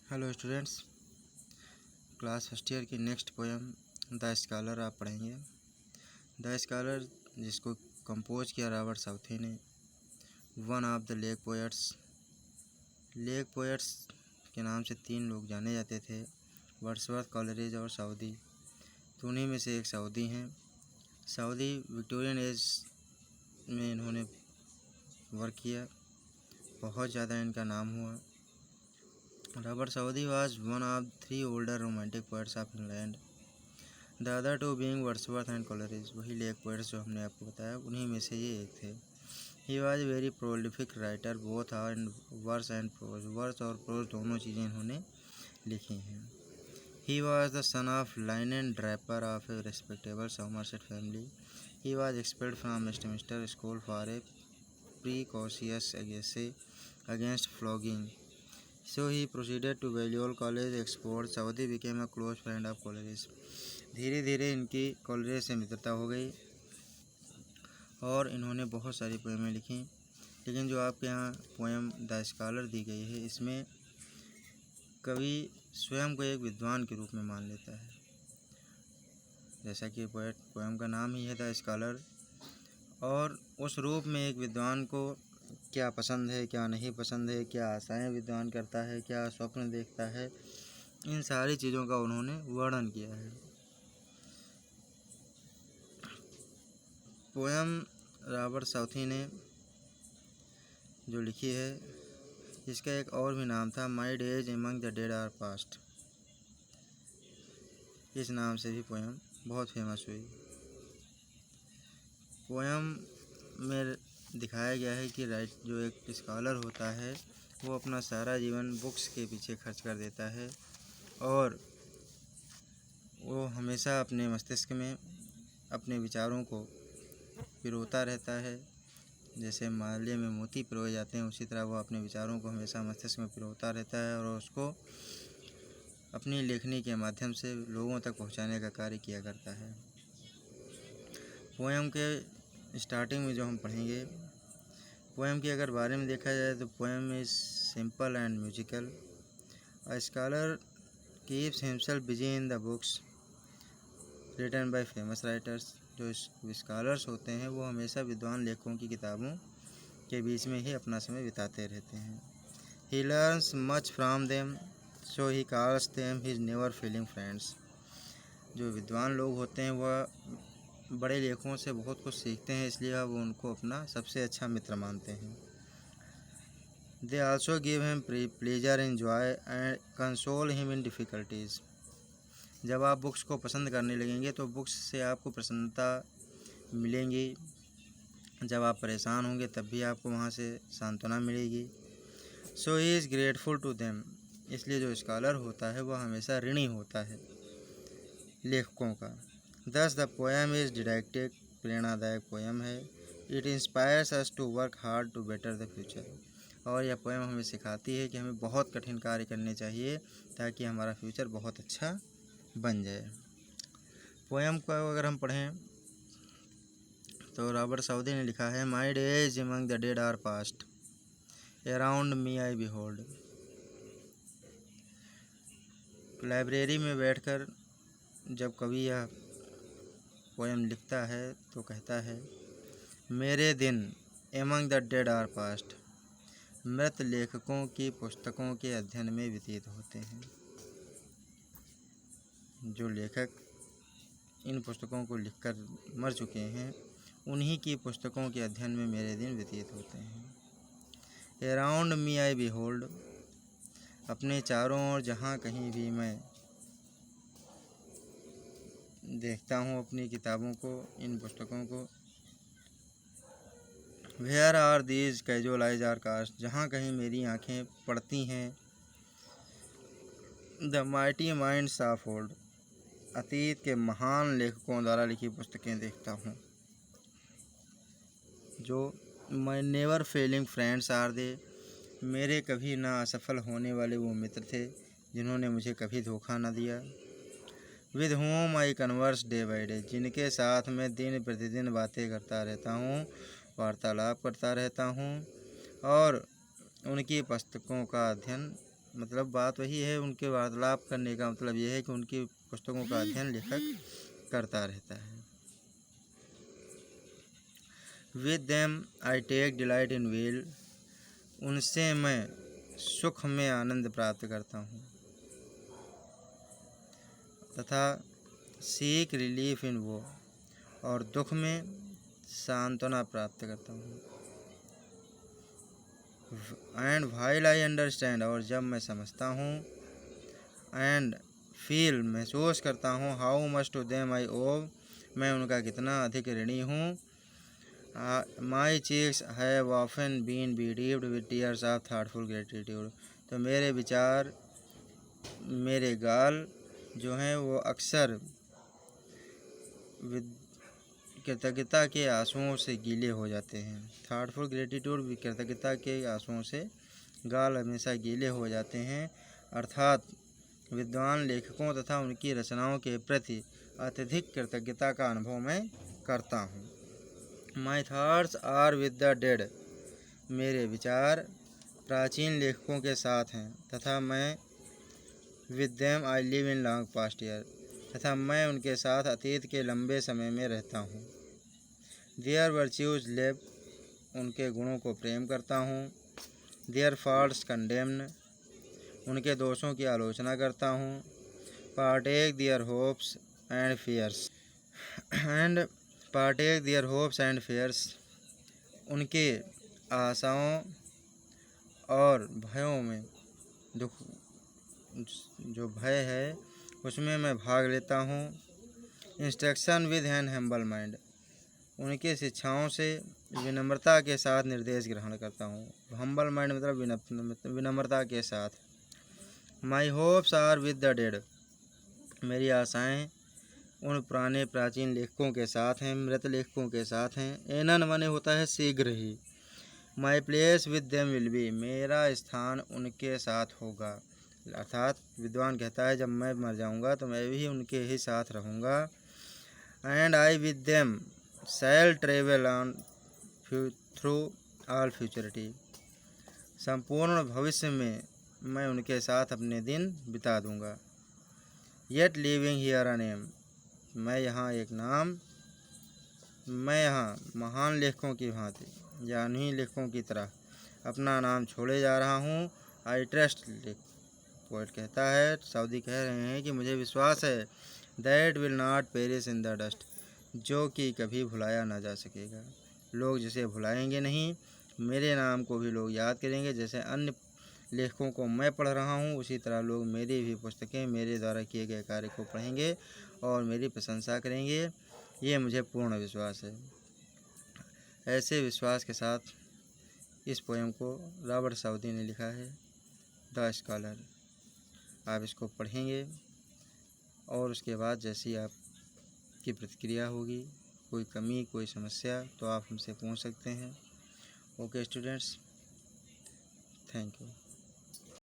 Hello students, class first year की next poem the scholar आप पढ़ेंगे। द स्कॉलर, जिसको कंपोज किया रॉबर्ट साउथी ने, one of the lake poets. Lake poets के नाम से 3 लोग जाने जाते थे, वर्ड्सवर्थ, कॉलरिज और साउदी। तो उन्हीं में से एक साउदी हैं। साउदी विक्टोरियन एज में इन्होंने वर्क किया, बहुत ज़्यादा इनका नाम हुआ। Robert Southey was one of 3 older romantic poets of England, the other 2 being Wordsworth and Coleridge। वही लेक पोएट्स जो हमने आपको बताया, उन्हीं में से ये एक थे। He was a very prolific writer, both in verse and prose। Verse और प्रोज दोनों चीज़ें इन्होंने लिखी हैं। He was the son of linen draper of a respectable Somerset family। He was expelled from Westminster School for a precocious essay against flogging। So he proceeded to Balliol College, Oxford। Southey became a close friend of Coleridge। धीरे धीरे इनकी college से मित्रता हो गई और इन्होंने बहुत सारी पोएमें लिखी। लेकिन जो आपके यहाँ पोएम द स्कॉलर दी गई है, इसमें कवि स्वयं को एक विद्वान के रूप में मान लेता है। जैसा कि पोएम का नाम ही है द स्कॉलर, और उस रूप में एक विद्वान को क्या पसंद है, क्या नहीं पसंद है, क्या आशाएं विद्वान करता है, क्या स्वप्न देखता है, इन सारी चीज़ों का उन्होंने वर्णन किया है। पोएम रॉबर्ट साउथी ने जो लिखी है, इसका एक और भी नाम था, my days among the dead are past. इस नाम से भी पोएम बहुत फेमस हुई। पोएम में दिखाया गया है कि जो एक स्कॉलर होता है, वो अपना सारा जीवन बुक्स के पीछे खर्च कर देता है और वो हमेशा अपने मस्तिष्क में अपने विचारों को पिरोता रहता है। जैसे माले में मोती पिरोए जाते हैं, उसी तरह वो अपने विचारों को हमेशा मस्तिष्क में पिरोता रहता है और उसको अपनी लेखनी के माध्यम से लोगों तक पहुंचाने का कार्य किया करता है। पोएम के स्टार्टिंग में जो हम पढ़ेंगे, पोएम के अगर बारे में देखा जाए तो poem is simple and musical. A scholar keeps himself busy in the books written by famous writers. जो स्कॉलर्स होते हैं वो हमेशा विद्वान लेखकों की किताबों के बीच में ही अपना समय बिताते रहते हैं। He learns much from them, so he calls them his never feeling friends. जो विद्वान लोग होते हैं वह बड़े लेखकों से बहुत कुछ सीखते हैं, इसलिए वो उनको अपना सबसे अच्छा मित्र मानते हैं। They also give him pleasure in joy and console him in difficulties. जब आप बुक्स को पसंद करने लगेंगे तो बुक्स से आपको प्रसन्नता मिलेंगी। जब आप परेशान होंगे तब भी आपको वहाँ से सांत्वना मिलेगी। So he is grateful to them. इसलिए जो स्कॉलर होता है वह हमेशा ऋणी होता है लेखकों का। Thus the poem is didactic. प्रेरणादायक पोएम है। It inspires us to work hard to better the future. और यह पोएम हमें सिखाती है कि हमें बहुत कठिन कार्य करने चाहिए ताकि हमारा फ्यूचर बहुत अच्छा बन जाए। पोएम को अगर हम पढ़ें तो रॉबर्ट साउदी ने लिखा है, my days among the dead are past, around me I behold. Library में बैठकर जब कवि यह पोएम लिखता है तो कहता है, मेरे दिन among the dead are past, मृत लेखकों की पुस्तकों के अध्ययन में व्यतीत होते हैं। जो लेखक इन पुस्तकों को लिखकर मर चुके हैं, उन्हीं की पुस्तकों के अध्ययन में मेरे दिन व्यतीत होते हैं। अराउंड मी आई बिहोल्ड, अपने चारों ओर जहाँ कहीं भी मैं देखता हूँ अपनी किताबों को, इन पुस्तकों को। Where are these casual eyes are cast, जहाँ कहीं मेरी आँखें पड़ती हैं। The mighty minds of old, अतीत के महान लेखकों द्वारा लिखी पुस्तकें देखता हूँ। जो my never failing friends are they, मेरे कभी ना असफल होने वाले वो मित्र थे जिन्होंने मुझे कभी धोखा न दिया। With home I converse day by day, जिनके साथ मैं दिन प्रतिदिन बातें करता रहता हूँ, वार्तालाप करता रहता हूँ और उनकी पुस्तकों का अध्ययन मतलब बात वही है, उनके वार्तालाप करने का मतलब यह है कि उनकी पुस्तकों का अध्ययन लेखक करता रहता है। With them I take delight in weal, उनसे मैं सुख में आनंद प्राप्त करता हूँ तथा सीक रिलीफ इन वो, और दुख में सांत्वना प्राप्त करता हूँ। एंड वाइल आई अंडरस्टैंड, और जब मैं समझता हूँ, एंड फील महसूस करता हूँ, how much to them I owe, मैं उनका कितना अधिक ऋणी हूँ। My cheeks have often been bedewed with tears of thoughtful gratitude, तो मेरे विचार, मेरे गाल जो हैं वो अक्सर कृतज्ञता के आंसुओं से गीले हो जाते हैं। थॉटफुल ग्रेटिट्यूड भी कृतज्ञता के आंसुओं से गाल हमेशा गीले हो जाते हैं, अर्थात विद्वान लेखकों तथा उनकी रचनाओं के प्रति अत्यधिक कृतज्ञता का अनुभव मैं करता हूँ। My thoughts are with the dead, मेरे विचार प्राचीन लेखकों के साथ हैं तथा मैं with them I live in long past year, तथा मैं उनके साथ अतीत के लंबे समय में रहता हूँ। देयर वर्च्यूज लिव, उनके गुणों को प्रेम करता हूँ। देयर फॉल्ट्स कंडेम्न, उनके दोषों की आलोचना करता हूँ। Partake their hopes and fears partake their hopes and fears, उनके आशाओं और भयों में, दुख जो भय है उसमें मैं भाग लेता हूँ। Instruction with an humble mind, उनके शिक्षाओं से विनम्रता के साथ निर्देश ग्रहण करता हूँ। हम्बल माइंड मतलब विनम्रता के साथ। My hopes are with the dead, मेरी आशाएं उन पुराने प्राचीन लेखकों के साथ हैं, मृत लेखकों के साथ हैं। एनन माने होता है शीघ्र ही। My place with them will be, मेरा स्थान उनके साथ होगा, अर्थात विद्वान कहता है जब मैं मर जाऊंगा तो मैं भी उनके ही साथ रहूँगा। And I with them shall travel on through all futurity, संपूर्ण भविष्य में मैं उनके साथ अपने दिन बिता दूंगा। Yet living here a name, मैं यहाँ एक नाम, मैं यहाँ महान लेखकों की भांति या उन्हीं लेखकों की तरह अपना नाम छोड़े जा रहा हूँ। आई ट्रस्ट, पोएट कहता है, सऊदी कह रहे हैं कि मुझे विश्वास है, that will not perish in the dust, जो कि कभी भुलाया ना जा सकेगा। लोग जिसे भुलाएंगे नहीं, मेरे नाम को भी लोग याद करेंगे। जैसे अन्य लेखकों को मैं पढ़ रहा हूँ, उसी तरह लोग मेरी भी पुस्तकें, मेरे द्वारा किए गए कार्य को पढ़ेंगे और मेरी प्रशंसा करेंगे। ये मुझे पूर्ण विश्वास है। ऐसे विश्वास के साथ इस पोएम को रॉबर्ट सऊदी ने लिखा है, द स्कॉलर। आप इसको पढ़ेंगे और उसके बाद जैसी आपकी प्रतिक्रिया होगी, कोई कमी, कोई समस्या, तो आप हमसे पूछ सकते हैं। Okay students, thank you.